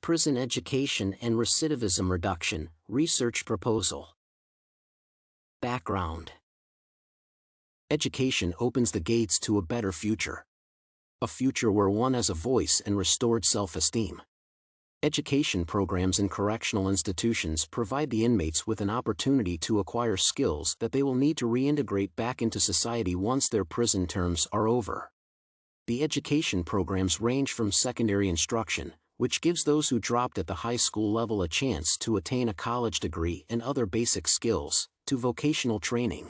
Prison Education and Recidivism Reduction, Research Proposal. Background. Education opens the gates to a better future. A future where one has a voice and restored self-esteem. Education programs in correctional institutions provide the inmates with an opportunity to acquire skills that they will need to reintegrate back into society once their prison terms are over. The education programs range from secondary instruction, which gives those who dropped at the high school level a chance to attain a college degree and other basic skills, to vocational training.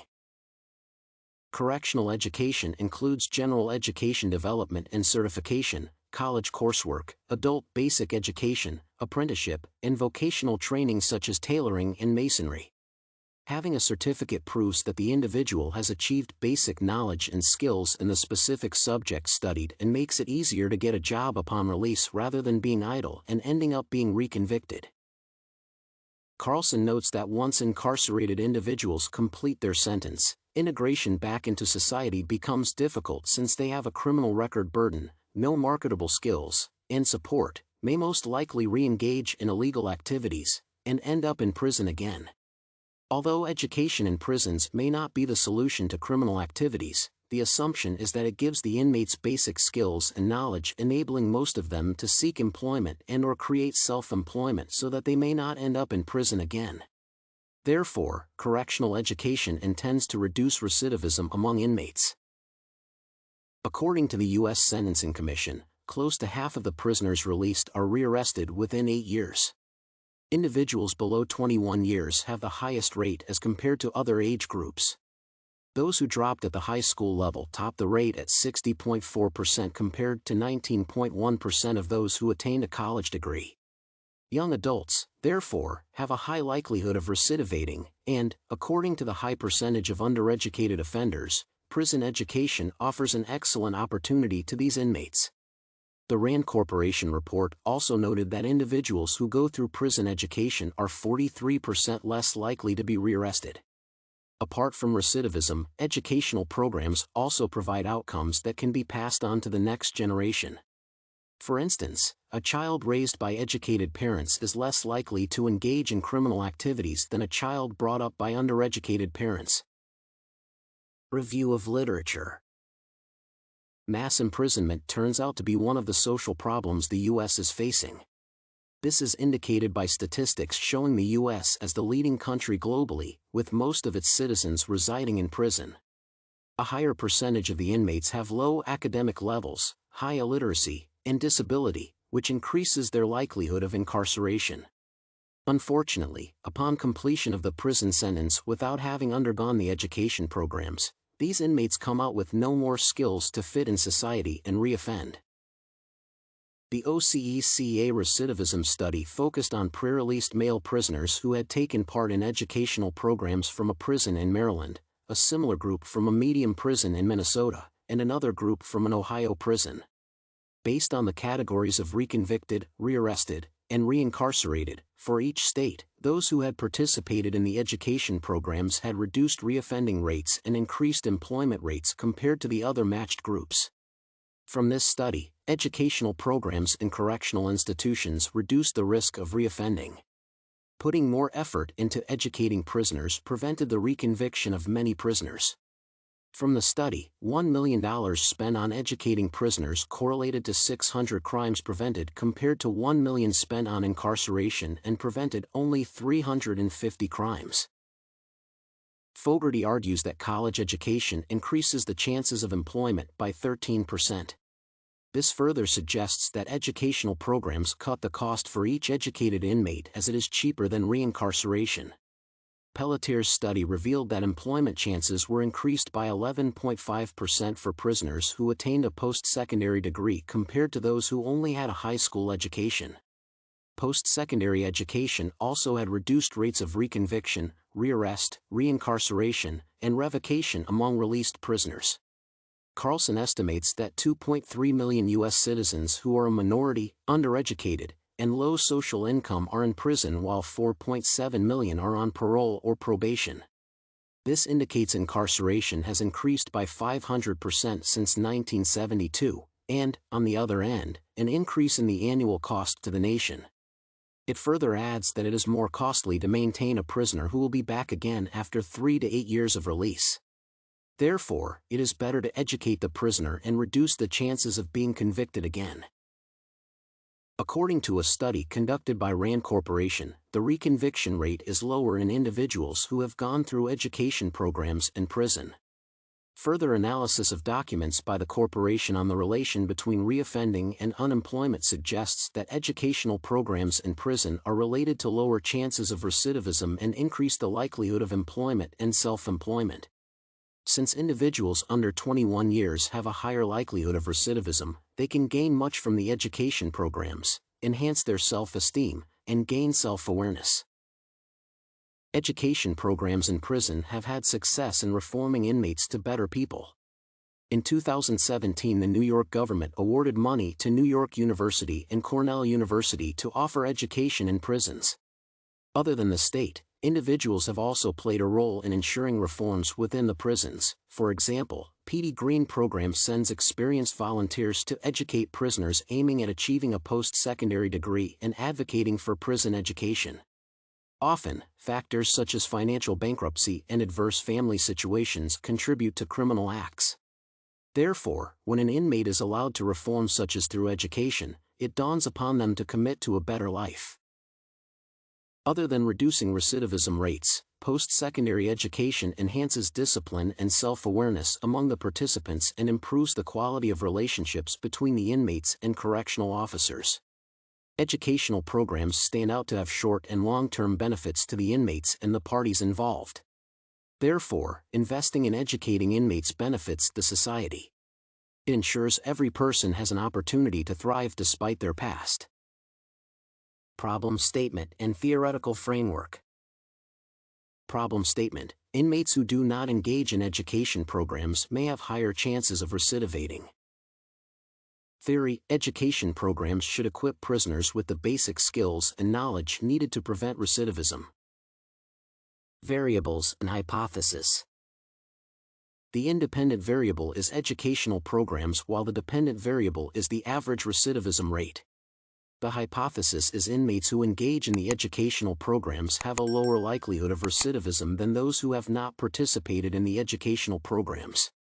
Correctional education includes general education development and certification, college coursework, adult basic education, apprenticeship, and vocational training such as tailoring and masonry. Having a certificate proves that the individual has achieved basic knowledge and skills in the specific subject studied and makes it easier to get a job upon release rather than being idle and ending up being reconvicted. Carlson notes that once incarcerated individuals complete their sentence, integration back into society becomes difficult since they have a criminal record burden, no marketable skills, and support, may most likely re-engage in illegal activities, and end up in prison again. Although education in prisons may not be the solution to criminal activities, the assumption is that it gives the inmates basic skills and knowledge enabling most of them to seek employment and/or create self-employment so that they may not end up in prison again. Therefore, correctional education intends to reduce recidivism among inmates. According to the U.S. Sentencing Commission, close to half of the prisoners released are rearrested within 8 years. Individuals below 21 years have the highest rate as compared to other age groups. Those who dropped at the high school level top the rate at 60.4% compared to 19.1% of those who attained a college degree. Young adults, therefore, have a high likelihood of recidivating, and, according to the high percentage of undereducated offenders, prison education offers an excellent opportunity to these inmates. The RAND Corporation report also noted that individuals who go through prison education are 43% less likely to be rearrested. Apart from recidivism, educational programs also provide outcomes that can be passed on to the next generation. For instance, a child raised by educated parents is less likely to engage in criminal activities than a child brought up by undereducated parents. Review of literature. Mass imprisonment turns out to be one of the social problems the U.S. is facing. This is indicated by statistics showing the U.S. as the leading country globally, with most of its citizens residing in prison. A higher percentage of the inmates have low academic levels, high illiteracy, and disability, which increases their likelihood of incarceration. Unfortunately, upon completion of the prison sentence without having undergone the education programs, these inmates come out with no more skills to fit in society and reoffend. The OCECA recidivism study focused on pre-released male prisoners who had taken part in educational programs from a prison in Maryland, a similar group from a medium prison in Minnesota, and another group from an Ohio prison. Based on the categories of reconvicted, rearrested, and reincarcerated, for each state, those who had participated in the education programs had reduced reoffending rates and increased employment rates compared to the other matched groups. From this study, educational programs in correctional institutions reduced the risk of reoffending. Putting more effort into educating prisoners prevented the reconviction of many prisoners. From the study, $1 million spent on educating prisoners correlated to 600 crimes prevented compared to $1 million spent on incarceration and prevented only 350 crimes. Fogarty argues that college education increases the chances of employment by 13%. This further suggests that educational programs cut the cost for each educated inmate as it is cheaper than reincarceration. Pelletier's study revealed that employment chances were increased by 11.5% for prisoners who attained a post-secondary degree compared to those who only had a high school education. Post-secondary education also had reduced rates of reconviction, rearrest, reincarceration, and revocation among released prisoners. Carlson estimates that 2.3 million U.S. citizens who are a minority, undereducated, and low social income are in prison while 4.7 million are on parole or probation. This indicates incarceration has increased by 500% since 1972, and, on the other end, an increase in the annual cost to the nation. It further adds that it is more costly to maintain a prisoner who will be back again after 3 to 8 years of release. Therefore, it is better to educate the prisoner and reduce the chances of being convicted again. According to a study conducted by RAND Corporation, the reconviction rate is lower in individuals who have gone through education programs in prison. Further analysis of documents by the corporation on the relation between reoffending and unemployment suggests that educational programs in prison are related to lower chances of recidivism and increase the likelihood of employment and self-employment. Since individuals under 21 years have a higher likelihood of recidivism, they can gain much from the education programs, enhance their self-esteem, and gain self-awareness. Education programs in prison have had success in reforming inmates to better people. In 2017, the New York government awarded money to New York University and Cornell University to offer education in prisons. Other than the state, individuals have also played a role in ensuring reforms within the prisons. For example, PD Green program sends experienced volunteers to educate prisoners aiming at achieving a post-secondary degree and advocating for prison education. Often, factors such as financial bankruptcy and adverse family situations contribute to criminal acts. Therefore, when an inmate is allowed to reform such as through education, it dawns upon them to commit to a better life. Other than reducing recidivism rates, post-secondary education enhances discipline and self-awareness among the participants and improves the quality of relationships between the inmates and correctional officers. Educational programs stand out to have short and long-term benefits to the inmates and the parties involved. Therefore, investing in educating inmates benefits the society. It ensures every person has an opportunity to thrive despite their past. Problem statement and theoretical framework. Problem statement: inmates who do not engage in education programs may have higher chances of recidivating. Theory: education programs should equip prisoners with the basic skills and knowledge needed to prevent recidivism. Variables and hypothesis. The independent variable is educational programs while the dependent variable is the average recidivism rate. The hypothesis is inmates who engage in the educational programs have a lower likelihood of recidivism than those who have not participated in the educational programs.